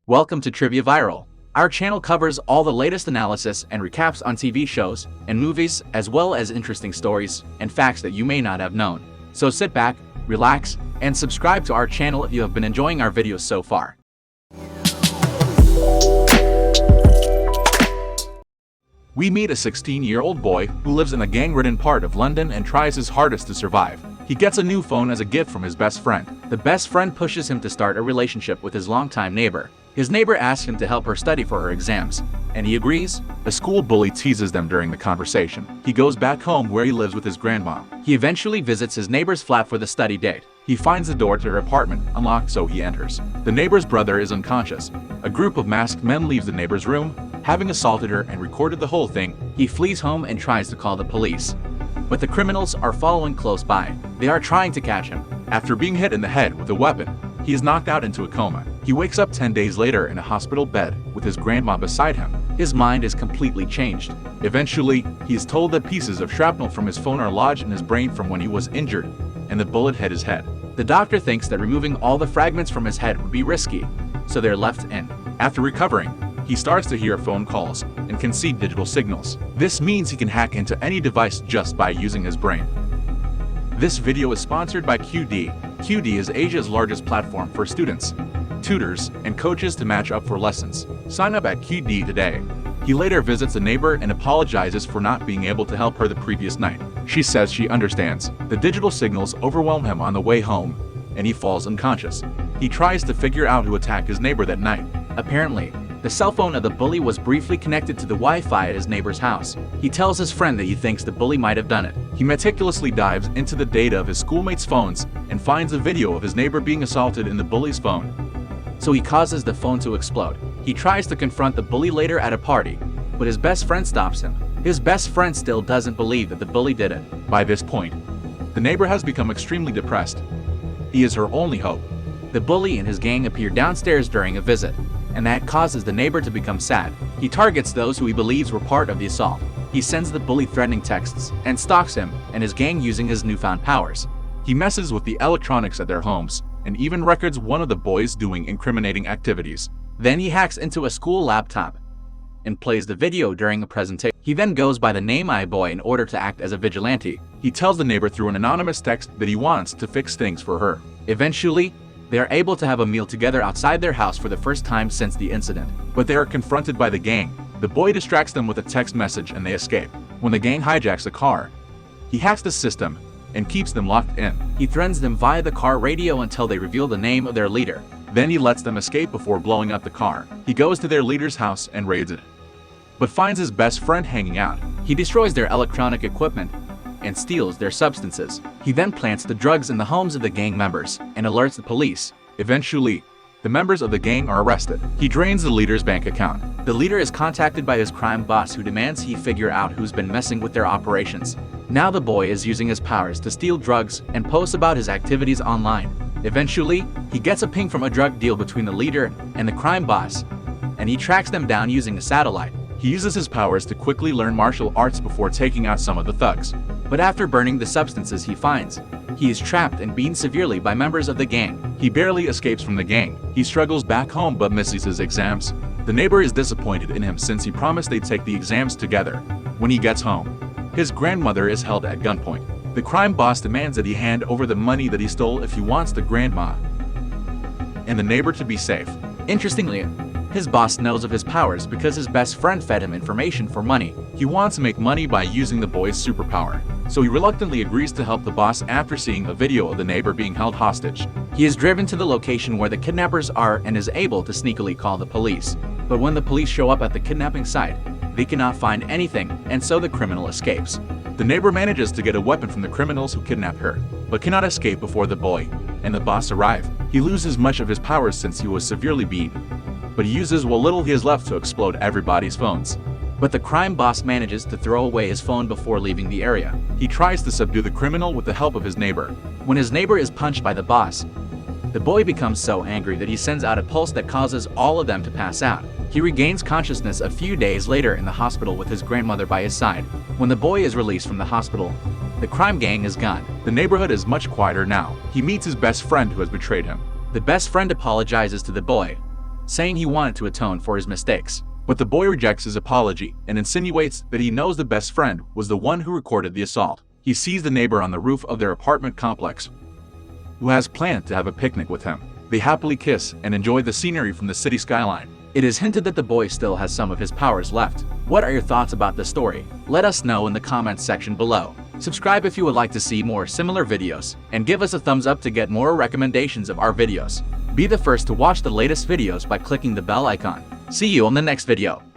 Welcome to Trivia Viral. Our channel covers all the latest analysis and recaps on TV shows and movies, as well as interesting stories and facts that you may not have known. So sit back, relax, and subscribe to our channel if you have been enjoying our videos so far. We meet a 16-year-old boy who lives in a gang-ridden part of London and tries his hardest to survive. He gets a new phone as a gift from his best friend. The best friend pushes him to start a relationship with his longtime neighbor. His neighbor asks him to help her study for her exams, and he agrees. A school bully teases them during the conversation. He goes back home where he lives with his grandma. He eventually visits his neighbor's flat for the study date. He finds the door to her apartment unlocked, so he enters. The neighbor's brother is unconscious. A group of masked men leaves the neighbor's room, having assaulted her and recorded the whole thing. He flees home and tries to call the police, but the criminals are following close by. They are trying to catch him. After being hit in the head with a weapon, he is knocked out into a coma. He wakes up 10 days later in a hospital bed with his grandma beside him. His mind is completely changed. Eventually, he is told that pieces of shrapnel from his phone are lodged in his brain from when he was injured, and the bullet hit his head. The doctor thinks that removing all the fragments from his head would be risky, so they're left in. After recovering, he starts to hear phone calls and can see digital signals. This means he can hack into any device just by using his brain. This video is sponsored by QD. QD is Asia's largest platform for students, tutors, and coaches to match up for lessons. Sign up at QD today. He later visits a neighbor and apologizes for not being able to help her the previous night. She says she understands. The digital signals overwhelm him on the way home, and he falls unconscious. He tries to figure out who attacked his neighbor that night. Apparently, the cell phone of the bully was briefly connected to the Wi-Fi at his neighbor's house. He tells his friend that he thinks the bully might have done it. He meticulously dives into the data of his schoolmates' phones and finds a video of his neighbor being assaulted in the bully's phone. So he causes the phone to explode. He tries to confront the bully later at a party, but his best friend stops him. His best friend still doesn't believe that the bully did it. By this point, the neighbor has become extremely depressed. He is her only hope. The bully and his gang appear downstairs during a visit, and that causes the neighbor to become sad. He targets those who he believes were part of the assault. He sends the bully threatening texts and stalks him and his gang using his newfound powers. He messes with the electronics at their homes and even records one of the boys doing incriminating activities. Then he hacks into a school laptop and plays the video during a presentation. He then goes by the name IBoy in order to act as a vigilante. He tells the neighbor through an anonymous text that he wants to fix things for her. Eventually, they are able to have a meal together outside their house for the first time since the incident. But they are confronted by the gang. The boy distracts them with a text message and they escape. When the gang hijacks a car, he hacks the system and keeps them locked in. He threatens them via the car radio until they reveal the name of their leader. Then he lets them escape before blowing up the car. He goes to their leader's house and raids it, but finds his best friend hanging out. He destroys their electronic equipment and steals their substances. He then plants the drugs in the homes of the gang members and alerts the police. Eventually, the members of the gang are arrested. He drains the leader's bank account. The leader is contacted by his crime boss, who demands he figure out who's been messing with their operations. Now the boy is using his powers to steal drugs and post about his activities online. Eventually, he gets a ping from a drug deal between the leader and the crime boss, and he tracks them down using a satellite. He uses his powers to quickly learn martial arts before taking out some of the thugs. But after burning the substances he finds, he is trapped and beaten severely by members of the gang. He barely escapes from the gang. He struggles back home but misses his exams. The neighbor is disappointed in him since he promised they'd take the exams together. When he gets home, his grandmother is held at gunpoint. The crime boss demands that he hand over the money that he stole if he wants the grandma and the neighbor to be safe. Interestingly, his boss knows of his powers because his best friend fed him information for money. He wants to make money by using the boy's superpower, so he reluctantly agrees to help the boss after seeing a video of the neighbor being held hostage. He is driven to the location where the kidnappers are and is able to sneakily call the police. But when the police show up at the kidnapping site, they cannot find anything, and so the criminal escapes. The neighbor manages to get a weapon from the criminals who kidnapped her, but cannot escape before the boy and the boss arrive. He loses much of his powers since he was severely beaten, but he uses what little he has left to explode everybody's phones. But the crime boss manages to throw away his phone before leaving the area. He tries to subdue the criminal with the help of his neighbor. When his neighbor is punched by the boss, the boy becomes so angry that he sends out a pulse that causes all of them to pass out. He regains consciousness a few days later in the hospital with his grandmother by his side. When the boy is released from the hospital, the crime gang is gone. The neighborhood is much quieter now. He meets his best friend who has betrayed him. The best friend apologizes to the boy, saying he wanted to atone for his mistakes. But the boy rejects his apology and insinuates that he knows the best friend was the one who recorded the assault. He sees the neighbor on the roof of their apartment complex, who has planned to have a picnic with him. They happily kiss and enjoy the scenery from the city skyline. It is hinted that the boy still has some of his powers left. What are your thoughts about the story? Let us know in the comments section below. Subscribe if you would like to see more similar videos, and give us a thumbs up to get more recommendations of our videos. Be the first to watch the latest videos by clicking the bell icon. See you on the next video.